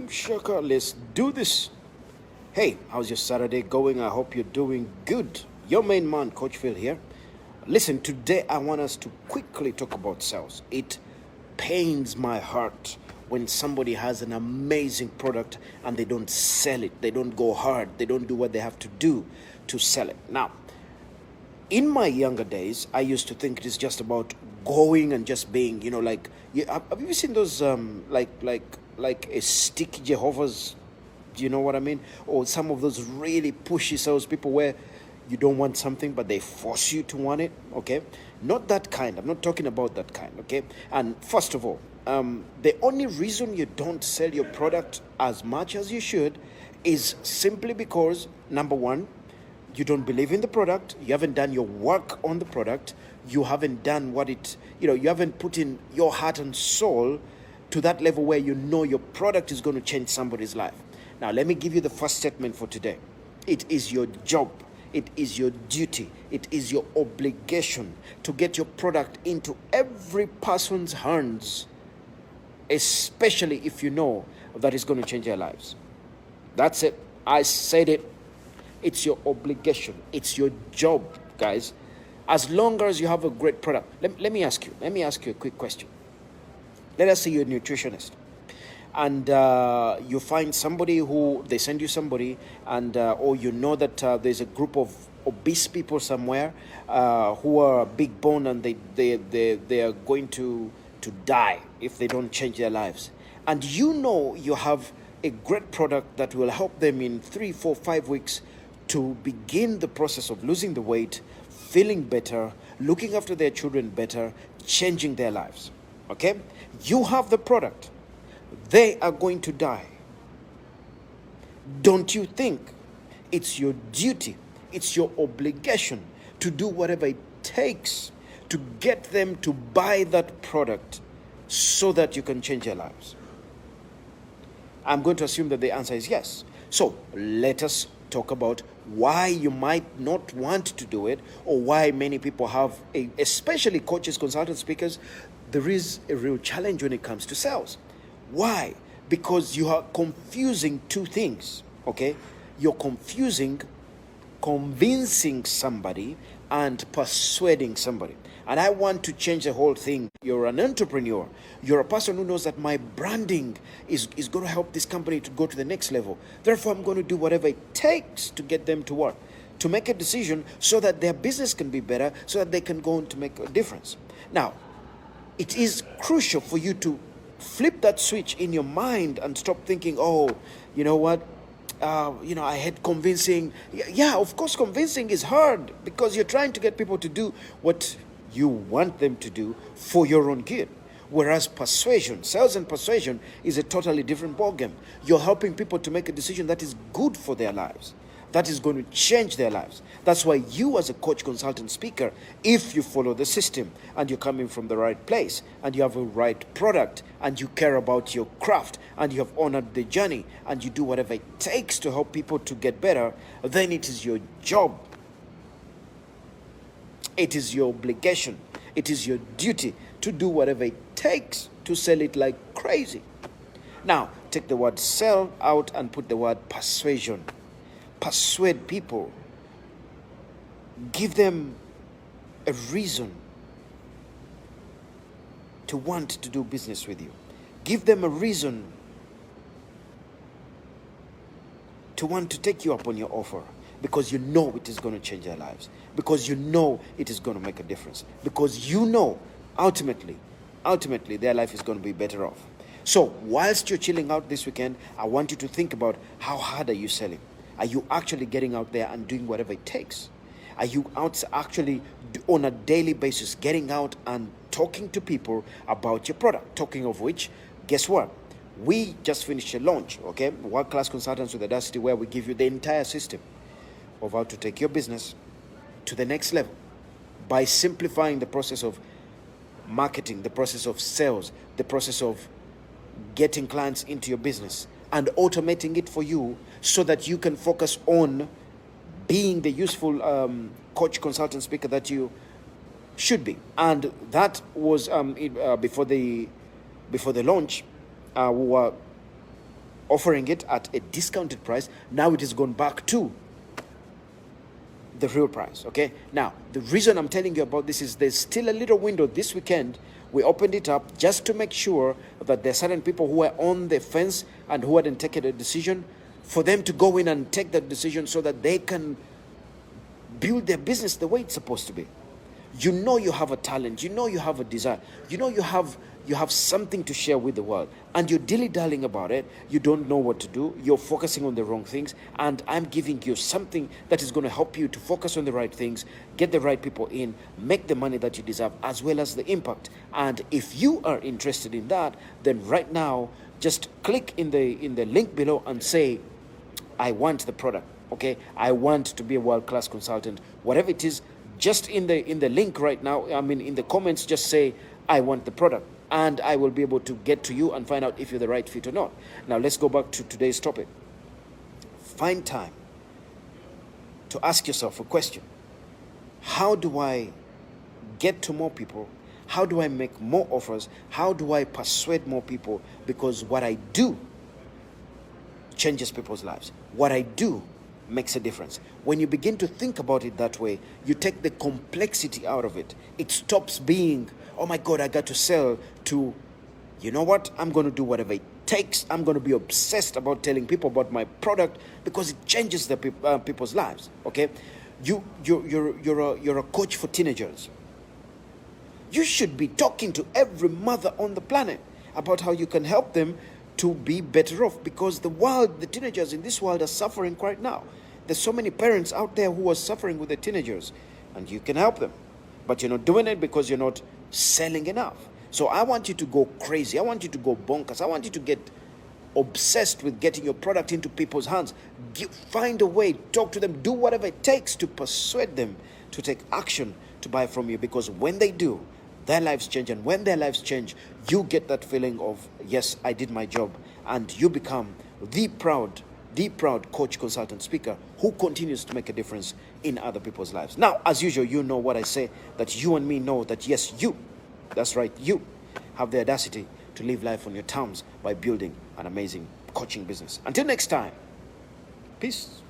Shaka, let's do this. Hey, how's your Saturday going? I hope you're doing good. Your main man, Coach Phill here. Listen, today I want us to quickly talk about sales. It pains my heart when somebody has an amazing product and they don't sell it. They don't go hard. They don't do what they have to do to sell it. Now, in my younger days, I used to think it is just about going and just being, like, have you seen those, like a sticky Jehovah's, do you know what I mean? Or some of those really pushy salespeople where you don't want something, but they force you to want it, okay? Not that kind. I'm not talking about that kind, okay? And first of all, the only reason you don't sell your product as much as you should is simply because, number one, you don't believe in the product, you haven't done your work on the product, you haven't done you haven't put in your heart and soul to that level where you know your product is going to change somebody's life. Now, let me give you the first statement for today. It is your job, it is your duty, it is your obligation to get your product into every person's hands, especially if you know that it's going to change their lives. That's it. I said it. It's your obligation. It's your job, guys. As long as you have a great product. Let me ask you a quick question. Let us say you're a nutritionist and you find somebody who, they send you somebody and or you know that there's a group of obese people somewhere who are big bone and they are going to die if they don't change their lives. And you know you have a great product that will help them in 3, 4, 5 weeks to begin the process of losing the weight, feeling better, looking after their children better, changing their lives. Okay? You have the product. They are going to die. Don't you think it's your duty, it's your obligation to do whatever it takes to get them to buy that product so that you can change their lives? I'm going to assume that the answer is yes. So let us talk about why you might not want to do it, or why many people have, especially coaches, consultants, speakers, there is a real challenge when it comes to sales. Why? Because you are confusing two things, okay? You're confusing convincing somebody and persuading somebody. And I want to change the whole thing. You're an entrepreneur. You're a person who knows that my branding is going to help this company to go to the next level. Therefore, I'm going to do whatever it takes to get them to work, to make a decision so that their business can be better, so that they can go on to make a difference. Now, it is crucial for you to flip that switch in your mind and stop thinking, oh, you know what? I had convincing. Yeah, of course, convincing is hard because you're trying to get people to do what you want them to do for your own good. Whereas persuasion, sales and persuasion is a totally different ballgame. You're helping people to make a decision that is good for their lives, that is going to change their lives. That's why you, as a coach, consultant, speaker, if you follow the system and you're coming from the right place and you have a right product and you care about your craft and you have honored the journey and you do whatever it takes to help people to get better, then it is your job. It is your obligation. It is your duty to do whatever it takes to sell it like crazy. Now, take the word sell out and put the word persuasion. Persuade people. Give them a reason to want to do business with you. Give them a reason to want to take you up on your offer, because you know it is going to change their lives, because you know it is going to make a difference, because you know ultimately their life is going to be better off. So whilst you're chilling out this weekend, I want you to think about, how hard are you selling? Are you actually getting out there and doing whatever it takes? Are you out actually on a daily basis getting out and talking to people about your product? Talking of which, guess what? We just finished a launch, okay? World Class Consultants with Audacity, where we give you the entire system of how to take your business to the next level by simplifying the process of marketing, the process of sales, the process of getting clients into your business, and automating it for you so that you can focus on being the useful coach, consultant, speaker that you should be. And that was before the launch. We were offering it at a discounted price. Now it has gone back to the real price. Okay, now the reason I'm telling you about this is there's still a little window this weekend. We opened it up just to make sure that there are certain people who are on the fence and who hadn't taken a decision, for them to go in and take that decision so that they can build their business the way it's supposed to be. You know you have a talent, you know you have a desire, you know you have something to share with the world, and you're dilly-dallying about it. You don't know what to do, you're focusing on the wrong things, and I'm giving you something that is going to help you to focus on the right things, get the right people in, make the money that you deserve, as well as the impact. And if you are interested in that, then right now just click in the link below and say, I want the product. Okay, I want to be a world-class consultant. Whatever it is, just in the link right now, I mean in the comments, just say I want the product, and I will be able to get to you and find out if you're the right fit or not. Now let's go back to today's topic. Find time to ask yourself a question. How do I get to more people? How do I make more offers? How do I persuade more people? Because what I do changes people's lives. What I do makes a difference. When you begin to think about it that way, you take the complexity out of it. It stops being, oh my God, I got to sell, to, you know what, I'm going to do whatever it takes. I'm going to be obsessed about telling people about my product because it changes the people's lives. Okay, you're a coach for teenagers. You should be talking to every mother on the planet about how you can help them to be better off, because the teenagers in this world are suffering right now. There's so many parents out there who are suffering with their teenagers, and you can help them, but you're not doing it because you're not selling enough. So I want you to go crazy. I want you to go bonkers. I want you to get obsessed with getting your product into people's hands. Find a way, talk to them, do whatever it takes to persuade them to take action to buy from you, because when they do, their lives change, and when their lives change, you get that feeling of, yes, I did my job, and you become the proud coach, consultant, speaker who continues to make a difference in other people's lives. Now, as usual, you know what I say, that you and me know that, yes, you, that's right, you have the audacity to live life on your terms by building an amazing coaching business. Until next time, peace.